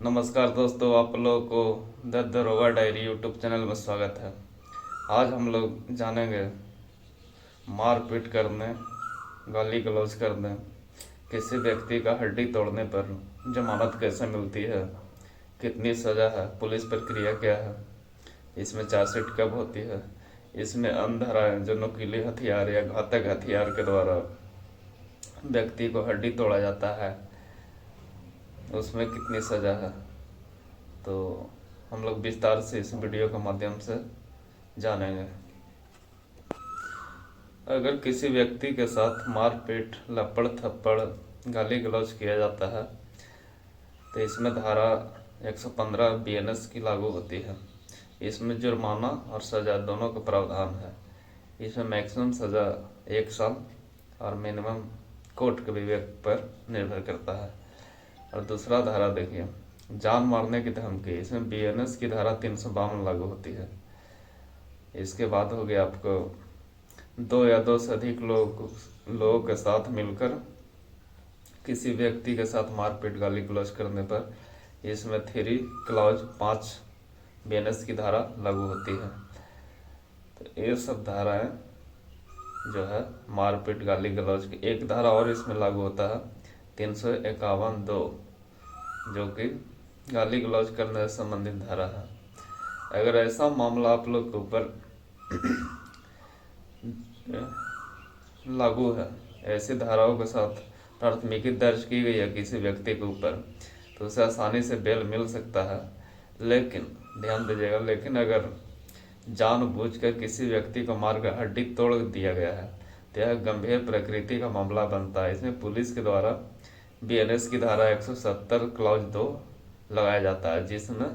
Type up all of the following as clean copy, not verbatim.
नमस्कार दोस्तों, आप लोगों को द दरोगा डायरी यूट्यूब चैनल में स्वागत है। आज हम लोग जानेंगे मारपीट करने, गाली गलौज करने, किसी व्यक्ति का हड्डी तोड़ने पर जमानत कैसे मिलती है, कितनी सज़ा है, पुलिस प्रक्रिया क्या है, इसमें चार्जशीट कब होती है, इसमें अन्य धाराएं जो नुकीले हथियार या घातक हथियार के द्वारा व्यक्ति को हड्डी तोड़ा जाता है उसमें कितनी सज़ा है। तो हम लोग विस्तार से इस वीडियो के माध्यम से जानेंगे। अगर किसी व्यक्ति के साथ मारपीट, लपड़ थप्पड़, गाली गलौज किया जाता है तो इसमें धारा 115 BNS की लागू होती है। इसमें जुर्माना और सज़ा दोनों का प्रावधान है। इसमें मैक्सिमम सज़ा 1 साल और मिनिमम कोर्ट के विवेक पर निर्भर करता है। और दूसरा धारा देखिए, जान मारने की धमकी, इसमें BNS की धारा 352 लागू होती है। इसके बाद हो गया आपको 2 या 2 से अधिक लोगों के साथ मिलकर किसी व्यक्ति के साथ मारपीट, गाली गलौज करने पर इसमें 3 क्लॉज 5 BNS की धारा लागू होती है। तो ये सब धाराएं जो है मारपीट, गाली गलौज की, एक धारा और इसमें लागू होता है 351(2), जो कि गाली गलौज करने से संबंधित धारा है। अगर ऐसा मामला आप लोग के ऊपर लागू है, ऐसी धाराओं के साथ प्राथमिकी दर्ज की गई है किसी व्यक्ति के ऊपर, तो उसे आसानी से बेल मिल सकता है। लेकिन ध्यान दीजिएगा, लेकिन अगर जानबूझकर किसी व्यक्ति को मारकर हड्डी तोड़ दिया गया है तो यह गंभीर प्रकृति का मामला बनता है। इसमें पुलिस के द्वारा BNS की धारा 170 क्लॉज 2 लगाया जाता है, जिसमें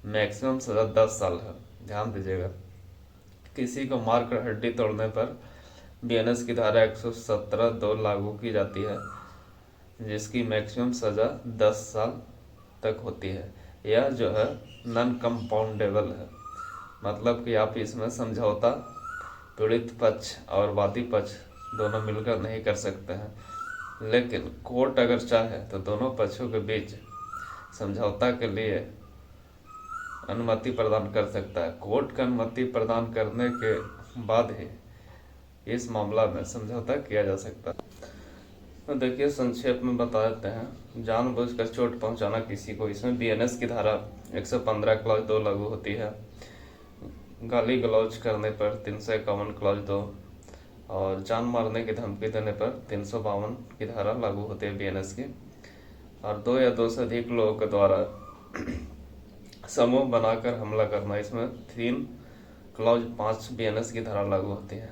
मैक्सिमम सज़ा 10 साल है। ध्यान दीजिएगा, किसी को मारकर हड्डी तोड़ने पर BNS की धारा 170(2) लागू की जाती है, जिसकी मैक्सिमम सज़ा 10 साल तक होती है। यह जो है नॉन कंपाउंडेबल है, मतलब कि आप इसमें समझौता पीड़ित पक्ष और वादी पक्ष दोनों मिलकर नहीं कर सकते हैं। लेकिन कोर्ट अगर चाहे तो दोनों पक्षों के बीच समझौता के लिए अनुमति प्रदान कर सकता है। कोर्ट का अनुमति प्रदान करने के बाद ही इस मामला में समझौता किया जा सकता है। तो देखिए, संक्षेप में बता देते हैं। जानबूझकर चोट पहुंचाना किसी को, इसमें BNS की धारा 115 क्लॉज 2 लागू होती है। गाली गलौज करने पर 351 क्लॉज 2 और जान मारने की धमकी देने पर 352 की धारा लागू होती है BNS की। और 2 या 2 से अधिक लोगों के द्वारा समूह बनाकर हमला करना, इसमें 3 क्लॉज 5 BNS की धारा लागू होती है।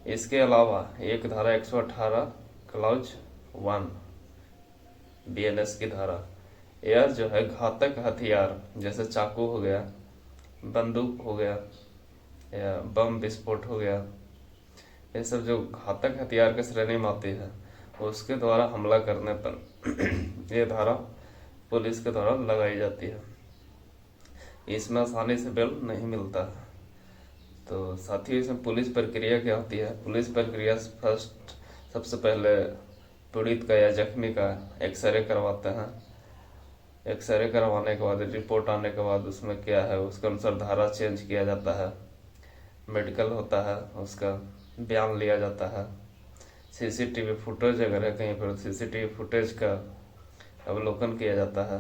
इसके अलावा एक धारा 118 क्लॉज 1 BNS की धारा, यह जो है घातक हथियार जैसे चाकू हो गया, बंदूक हो गया या बम विस्फोट हो गया, ये सब जो घातक हथियार के श्रेणी में आती है, उसके द्वारा हमला करने पर ये धारा पुलिस के द्वारा लगाई जाती है। इसमें आसानी से बेल नहीं मिलता। तो साथ ही इसमें पुलिस प्रक्रिया क्या होती है। पुलिस प्रक्रिया फर्स्ट सबसे पहले पीड़ित का या जख्मी का एक्सरे करवाते हैं। एक्सरे करवाने के बाद रिपोर्ट आने के बाद उसमें क्या है उसके अनुसार धारा चेंज किया जाता है। मेडिकल होता है, उसका बयान लिया जाता है। CCTV फुटेज अगर है कहीं पर, CCTV फुटेज का अवलोकन किया जाता है।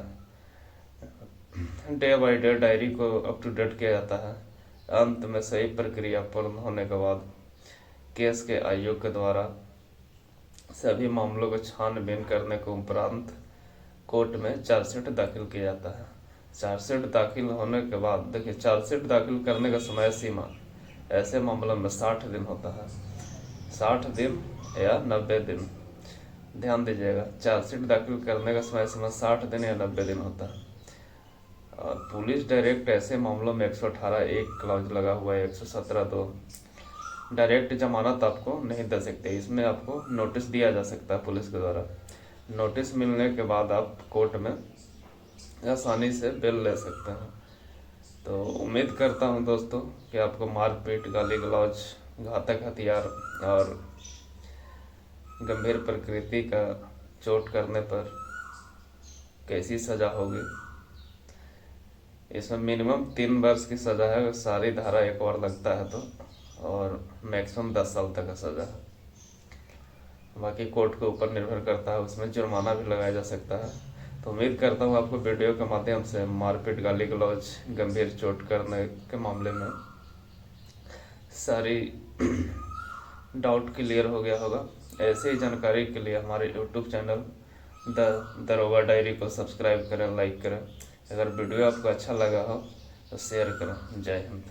डे बाय डे डायरी को अप टू डेट किया जाता है। अंत में सही प्रक्रिया पूर्ण होने के बाद केस के आयोग के द्वारा सभी मामलों को छानबीन करने के उपरांत कोर्ट में चार्जशीट दाखिल किया जाता है। चार्जशीट दाखिल होने के बाद देखिए, चार्जशीट दाखिल करने का समय सीमा ऐसे मामलों में 60 दिन होता है। 60 दिन या 90 दिन, ध्यान दीजिएगा, चार्जशीट दाखिल करने का समय सीमा 60 दिन या 90 दिन होता है। और पुलिस डायरेक्ट ऐसे मामलों में 118(1) क्लॉज लगा हुआ है, 117(2) डायरेक्ट जमानत आपको नहीं दे सकते। इसमें आपको नोटिस दिया जा सकता है पुलिस के द्वारा। नोटिस मिलने के बाद आप कोर्ट में आसानी से बेल ले सकते हैं। तो उम्मीद करता हूं दोस्तों कि आपको मारपीट, गाली गलौज, घातक हथियार और गंभीर प्रकृति का चोट करने पर कैसी सज़ा होगी। इसमें मिनिमम 3 वर्ष की सज़ा है अगर सारी धारा एक बार लगता है तो, और मैक्सिमम 10 साल तक का सज़ा है। बाकी कोर्ट के ऊपर निर्भर करता है, उसमें जुर्माना भी लगाया जा सकता है। तो उम्मीद करता हूँ आपको वीडियो के माध्यम से मारपीट, गाली गलौज, गंभीर चोट करने के मामले में सारी डाउट क्लियर हो गया होगा। ऐसे ही जानकारी के लिए हमारे यूट्यूब चैनल द दरोगा डायरी को सब्सक्राइब करें, लाइक करें। अगर वीडियो आपको अच्छा लगा हो तो शेयर करें। जय हिंद।